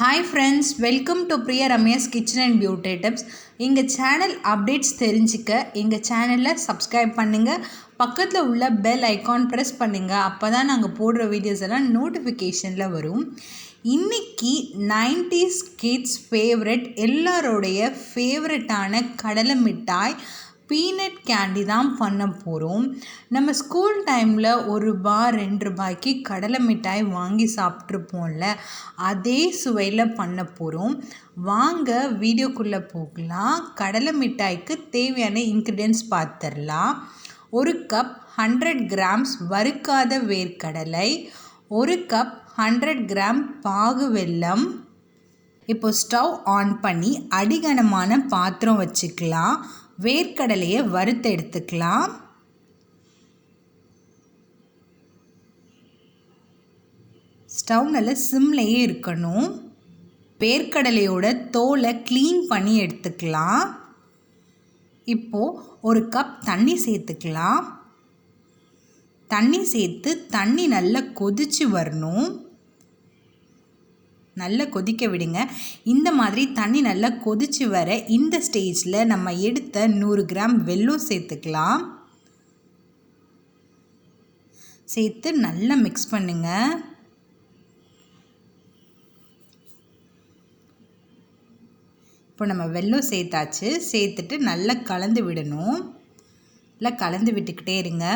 Hi friends, welcome to Priya Ramya's Kitchen and Beauty Tips. எங்கள் channel updates தெரிஞ்சுக்க எங்கள் சேனலில் சப்ஸ்கிரைப் பண்ணுங்கள், பக்கத்தில் உள்ள பெல் ஐக்கான் ப்ரெஸ் பண்ணுங்கள். அப்போ தான் நாங்கள் போடுற வீடியோஸ் எல்லாம் நோட்டிஃபிகேஷனில் வரும். இன்றைக்கி 90s கிட்ஸ் ஃபேவரட், எல்லாரோடைய ஃபேவரட்டான கடலை மிட்டாய் பீனட் கேண்டி தான் பண்ண போகிறோம். நம்ம ஸ்கூல் டைமில் ₹1 ₹2 கடலை மிட்டாய் வாங்கி சாப்பிட்ருப்போம்ல, அதே சுவையில் பண்ண போகிறோம். வாங்க வீடியோக்குள்ளே போகலாம். கடலை மிட்டாய்க்கு தேவையான இன்க்ரீடியன்ட்ஸ் பார்த்துடலாம். 1 கப் 100 கிராம்ஸ் வறுக்காத வேர்க்கடலை, 1 கப் 100 கிராம் பாகு வெல்லம். இப்போ ஸ்டவ் ஆன் பண்ணி அடிகனமான பாத்திரம் வச்சுக்கலாம். வேர்க்கடலையை வறுத்து எடுத்துக்கலாம். ஸ்டவ் நல்லா சிம்லேயே இருக்கணும். வேர்க்கடலையோட தோலை க்ளீன் பண்ணி எடுத்துக்கலாம். இப்போது 1 கப் தண்ணி சேர்த்துக்கலாம். தண்ணி சேர்த்து தண்ணி நல்லா கொதித்து வரணும். நல்லா கொதிக்க விடுங்க. இந்த மாதிரி தண்ணி நல்லா கொதித்து வர இந்த ஸ்டேஜில் நம்ம எடுத்த 100 கிராம் வெல்லம் சேர்த்துக்கலாம். சேர்த்து நல்லா மிக்ஸ் பண்ணுங்க. இப்போ நம்ம வெல்லம் சேர்த்தாச்சு. சேர்த்துட்டு நல்லா கலந்து விடணும். நல்லா கலந்து விட்டுக்கிட்டே இருங்க.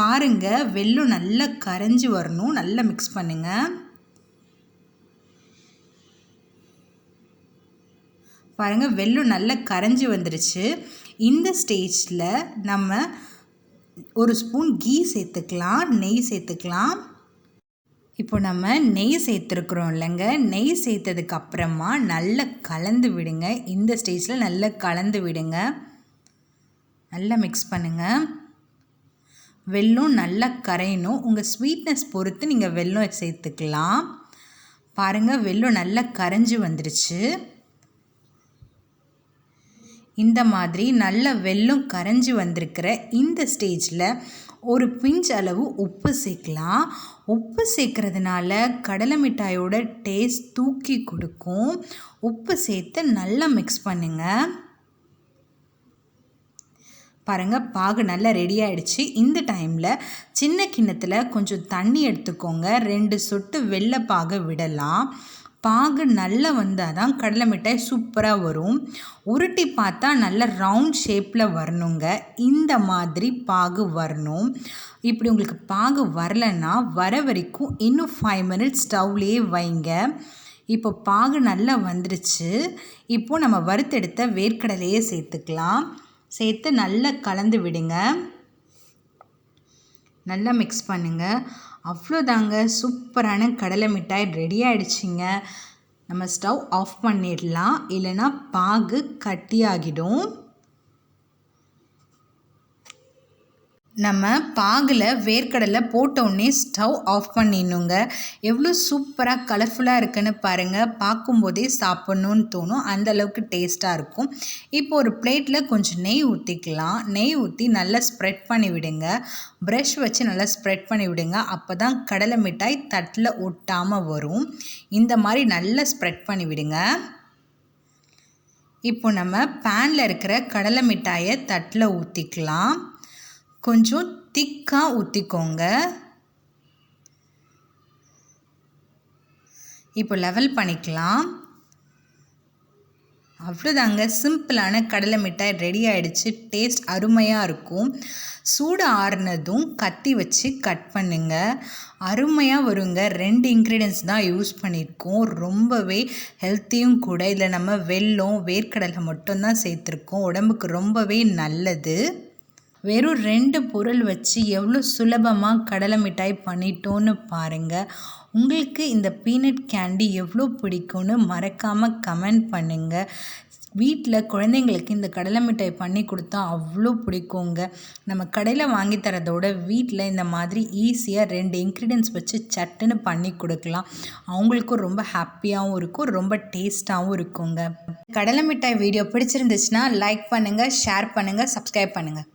பாருங்கள், வெல்லம் நல்லா கரைஞ்சி வரணும். நல்லா மிக்ஸ் பண்ணுங்கள். பாருங்கள், வெல்லம் நல்லா கரைஞ்சி வந்துருச்சு. இந்த ஸ்டேஜில் நம்ம 1 ஸ்பூன் கீ சேர்த்துக்கலாம், நெய் சேர்த்துக்கலாம். இப்போ நம்ம நெய் சேர்த்துருக்குறோம் இல்லைங்க, நெய் சேர்த்ததுக்கு அப்புறமா நல்லா கலந்து விடுங்க. இந்த ஸ்டேஜில் நல்லா கலந்து விடுங்க. நல்லா மிக்ஸ் பண்ணுங்கள். வெல்லம் நல்லா கரையணும். உங்கள் ஸ்வீட்னஸ் பொறுத்து நீங்கள் வெல்லம் சேர்த்துக்கலாம். பாருங்கள், வெல்லம் நல்லா கரைஞ்சி வந்துருச்சு. இந்த மாதிரி நல்ல வெல்லம் கரைஞ்சி வந்திருக்கிற இந்த ஸ்டேஜில் ஒரு பிஞ்ச் அளவு உப்பு சேர்க்கலாம். உப்பு சேர்க்கறதுனால கடலை மிட்டாயோட டேஸ்ட் தூக்கி கொடுக்கும். உப்பு சேர்த்து நல்லா மிக்ஸ் பண்ணுங்கள். பாருங்கள், பாகு நல்லா ரெடி ஆகிடுச்சு. இந்த டைமில் சின்ன கிண்ணத்தில் கொஞ்சம் தண்ணி எடுத்துக்கோங்க. 2 சொட்டு வெள்ளை பாகு விடலாம். பாகு நல்லா வந்தால் தான் கடலை மிட்டாய் சூப்பராக வரும். உருட்டி பார்த்தா நல்ல ரவுண்ட் ஷேப்பில் வரணுங்க. இந்த மாதிரி பாகு வரணும். இப்படி உங்களுக்கு பாகு வரலைன்னா வர வரைக்கும் இன்னும் 5 மினிட்ஸ் ஸ்டவ்லேயே வைங்க. இப்போ பாகு நல்லா வந்துருச்சு. இப்போது நம்ம வறுத்தெடுத்த வேர்க்கடலையே சேர்த்துக்கலாம். சேர்த்து நல்லா கலந்து விடுங்க. நல்லா மிக்ஸ் பண்ணுங்கள். அவ்வளோதாங்க, சூப்பரான கடலை மிட்டாய் ரெடி ஆகிடுச்சிங்க. நம்ம ஸ்டவ் ஆஃப் பண்ணிடலாம், இல்லைன்னா பாகு கட்டியாகிடும். நம்ம பாகில் வேர்க்கடலை போட்டோடனே ஸ்டவ் ஆஃப் பண்ணிடணுங்க. எவ்வளோ சூப்பராக கலர்ஃபுல்லாக இருக்குன்னு பாருங்கள். பார்க்கும்போதே சாப்பிட்ணுன்னு தோணும், அந்தளவுக்கு டேஸ்ட்டாக இருக்கும். இப்போ ஒரு பிளேட்டில் கொஞ்சம் நெய் ஊற்றிக்கலாம். நெய் ஊற்றி நல்லா ஸ்ப்ரெட் பண்ணி விடுங்க. ப்ரஷ் வச்சு நல்லா ஸ்ப்ரெட் பண்ணி விடுங்க. அப்போ தான் கடலை மிட்டாய் தட்டில் ஒட்டாமல் வரும். இந்த மாதிரி நல்லா ஸ்ப்ரெட் பண்ணி விடுங்க. இப்போ நம்ம பேனில் இருக்கிற கடலை மிட்டாயை தட்டில் ஊற்றிக்கலாம். கொஞ்சம் திக்காக ஊற்றிக்கோங்க. இப்போ லெவல் பண்ணிக்கலாம். அவ்வளோதாங்க, சிம்பிளான கடலை மிட்டாய் ரெடி ஆகிடுச்சு. டேஸ்ட் அருமையாக இருக்கும். சூடு ஆறுனதும் கத்தி வச்சு கட் பண்ணுங்க. அருமையாக வருங்க. 2 இன்க்ரீடியன்ஸ் தான் யூஸ் பண்ணியிருக்கோம். ரொம்பவே ஹெல்த்தியும் கூட. இதில் நம்ம வெல்லம் வேர்க்கடலை மட்டும்தான் சேர்த்துருக்கோம். உடம்புக்கு ரொம்பவே நல்லது. வெறும் 2 பொருள் வச்சு எவ்வளோ சுலபமாக கடலை மிட்டாய் பண்ணிட்டோன்னு பாருங்கள். உங்களுக்கு இந்த பீனட் கேண்டி எவ்வளோ பிடிக்கும்னு மறக்காமல் கமெண்ட் பண்ணுங்கள். வீட்டில் குழந்தைங்களுக்கு இந்த கடலை மிட்டாய் பண்ணி கொடுத்தா அவ்வளோ பிடிக்குங்க. நம்ம கடையில் வாங்கி தரதோட வீட்டில் இந்த மாதிரி ஈஸியாக 2 இன்க்ரீடியன்ஸ் வச்சு சட்டுன்னு பண்ணி கொடுக்கலாம். அவங்களுக்கும் ரொம்ப ஹாப்பியாகவும் இருக்கும், ரொம்ப டேஸ்ட்டாகவும் இருக்குங்க. கடலை மிட்டாய் வீடியோ பிடிச்சிருந்துச்சுன்னா லைக் பண்ணுங்கள், ஷேர் பண்ணுங்கள், சப்ஸ்கிரைப் பண்ணுங்கள்.